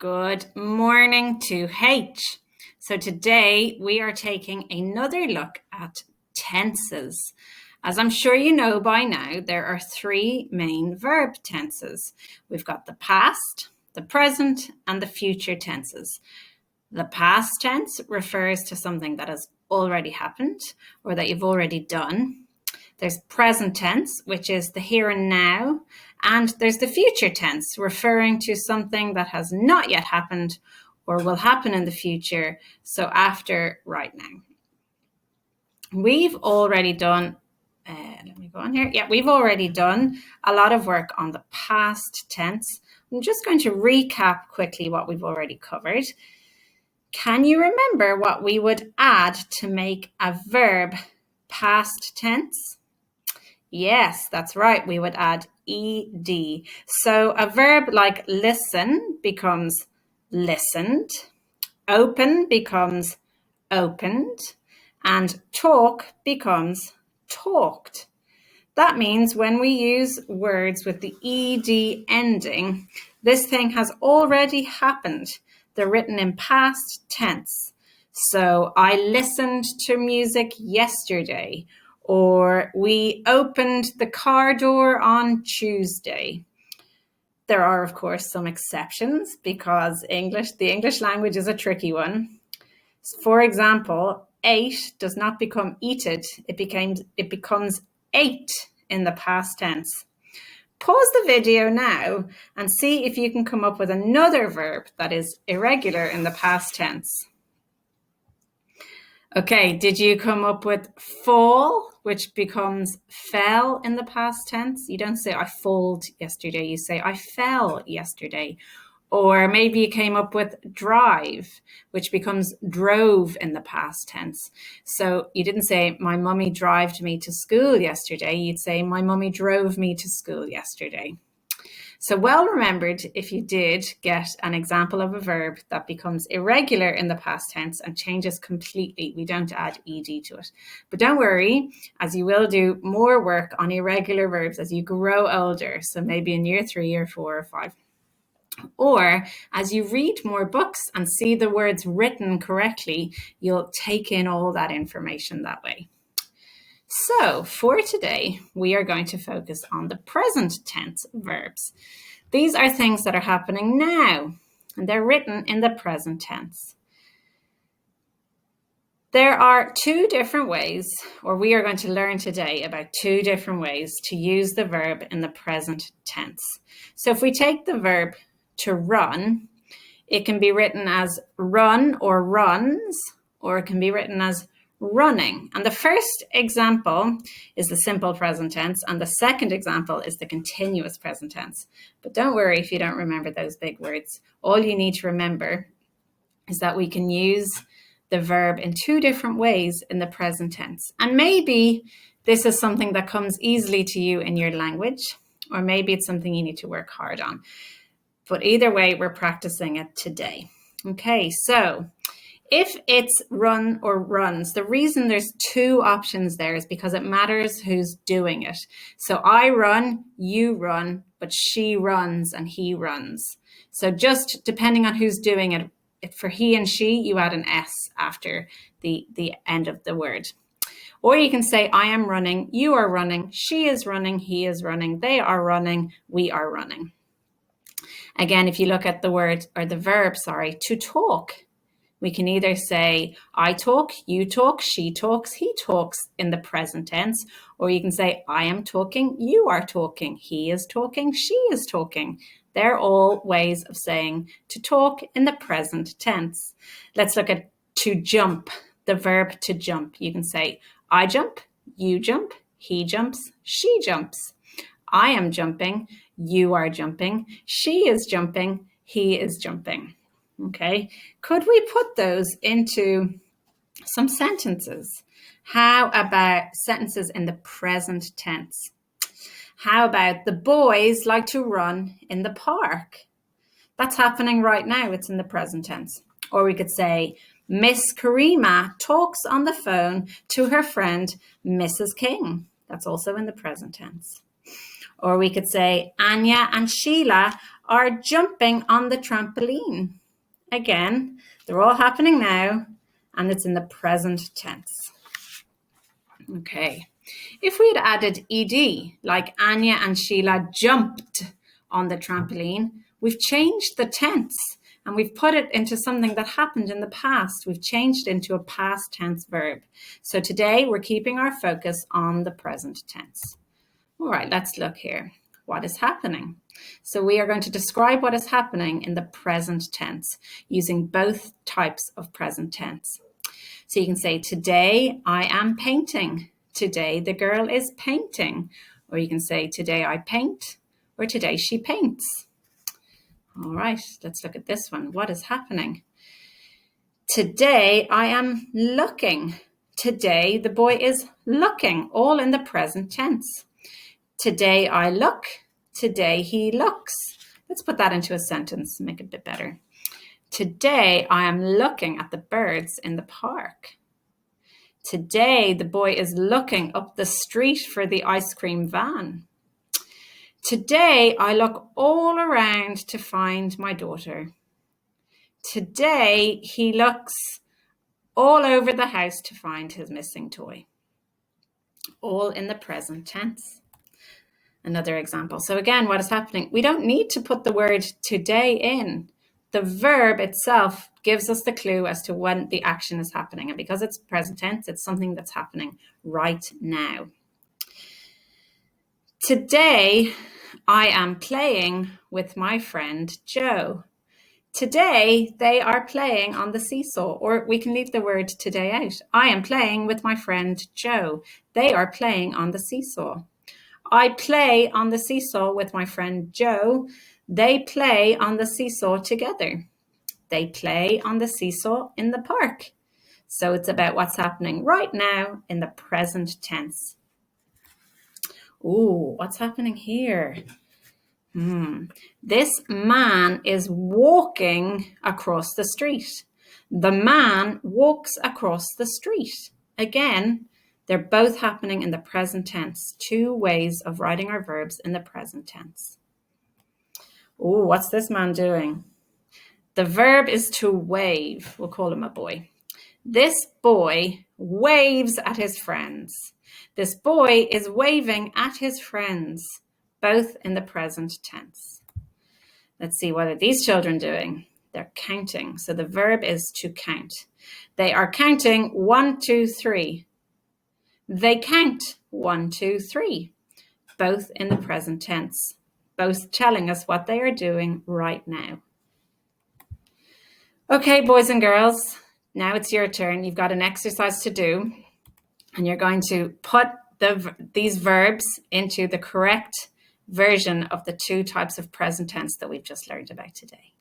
Good morning to H. So today we are taking another look at tenses. As I'm sure you know by now, there are three main verb tenses. We've got the past, the present, and the future tenses. The past tense refers to something that has already happened or that you've already done. There's present tense, which is the here and now, and there's the future tense, referring to something that has not yet happened or will happen in the future, so after right now. We've already done, let me go on here. Yeah, we've already done a lot of work on the past tense. I'm just going to recap quickly what we've already covered. Can you remember what we would add to make a verb past tense? Yes, that's right. We would add ed. So a verb like listen becomes listened, open becomes opened, and talk becomes talked. That means when we use words with the ed ending, this thing has already happened. They're written in past tense. So I listened to music yesterday, or we opened the car door on Tuesday. There are, of course, some exceptions because the English language is a tricky one. For example, ate does not become eated. It becomes ate in the past tense. Pause the video now and see if you can come up with another verb that is irregular in the past tense. Okay, did you come up with fall, which becomes fell in the past tense? You don't say I falled yesterday, you say I fell yesterday. Or maybe you came up with drive, which becomes drove in the past tense. So you didn't say my mummy drived me to school yesterday, you'd say my mummy drove me to school yesterday. So well remembered if you did get an example of a verb that becomes irregular in the past tense and changes completely. We don't add ed to it. But don't worry, as you will do more work on irregular verbs as you grow older. So maybe in year 3 or 4 or 5. Or as you read more books and see the words written correctly, you'll take in all that information that way. So for today, we are going to focus on the present tense verbs. These are things that are happening now, and they're written in the present tense. There are two different ways, or we are going to learn today about two different ways to use the verb in the present tense. So if we take the verb to run, it can be written as run or runs, or it can be written as running. And the first example is the simple present tense, and the second example is the continuous present tense. But don't worry if you don't remember those big words. All you need to remember is that we can use the verb in two different ways in the present tense. And maybe this is something that comes easily to you in your language, or maybe it's something you need to work hard on. But either way, we're practicing it today. Okay, so if it's run or runs, the reason there's two options there is because it matters who's doing it. So I run, you run, but she runs and he runs. So just depending on who's doing it, for he and she, you add an S after the end of the word. Or you can say, I am running, you are running, she is running, he is running, they are running, we are running. Again, if you look at the word or the verb, to talk, we can either say I talk, you talk, she talks, he talks in the present tense, or you can say I am talking, you are talking, he is talking, she is talking. They're all ways of saying to talk in the present tense. Let's look at to jump, the verb to jump. You can say I jump, you jump, he jumps, she jumps. I am jumping, you are jumping, she is jumping, he is jumping. Okay, could we put those into some sentences? How about sentences in the present tense? How about the boys like to run in the park? That's happening right now, it's in the present tense. Or we could say, Miss Karima talks on the phone to her friend, Mrs. King. That's also in the present tense. Or we could say, Anya and Sheila are jumping on the trampoline. Again, they're all happening now, and it's in the present tense. Okay. If we had added ed, like Anya and Sheila jumped on the trampoline, we've changed the tense and we've put it into something that happened in the past. We've changed it into a past tense verb. So today we're keeping our focus on the present tense. All right, let's look here. What is happening? So we are going to describe what is happening in the present tense using both types of present tense. So you can say, today I am painting. Today the girl is painting. Or you can say, today I paint, or today she paints. All right, let's look at this one. What is happening? Today I am looking. Today the boy is looking, all in the present tense. Today I look. Today he looks. Let's put that into a sentence and make it a bit better. Today I am looking at the birds in the park. Today the boy is looking up the street for the ice cream van. Today I look all around to find my daughter. Today he looks all over the house to find his missing toy. All in the present tense. Another example. So again, what is happening? We don't need to put the word today in. The verb itself gives us the clue as to when the action is happening. And because it's present tense, it's something that's happening right now. Today, I am playing with my friend Joe. Today, they are playing on the seesaw, or we can leave the word today out. I am playing with my friend Joe. They are playing on the seesaw. I play on the seesaw with my friend Joe. They play on the seesaw together. They play on the seesaw in the park. So it's about what's happening right now in the present tense. Ooh, what's happening here? This man is walking across the street. The man walks across the street. Again, they're both happening in the present tense. Two ways of writing our verbs in the present tense. Oh, what's this man doing? The verb is to wave. We'll call him a boy. This boy waves at his friends. This boy is waving at his friends, both in the present tense. Let's see, what are these children doing? They're counting. So the verb is to count. They are counting 1, 2, 3. They count 1, 2, 3, both in the present tense, both telling us what they are doing right now. Okay, boys and girls, now it's your turn. You've got an exercise to do, and you're going to put these verbs into the correct version of the two types of present tense that we've just learned about today.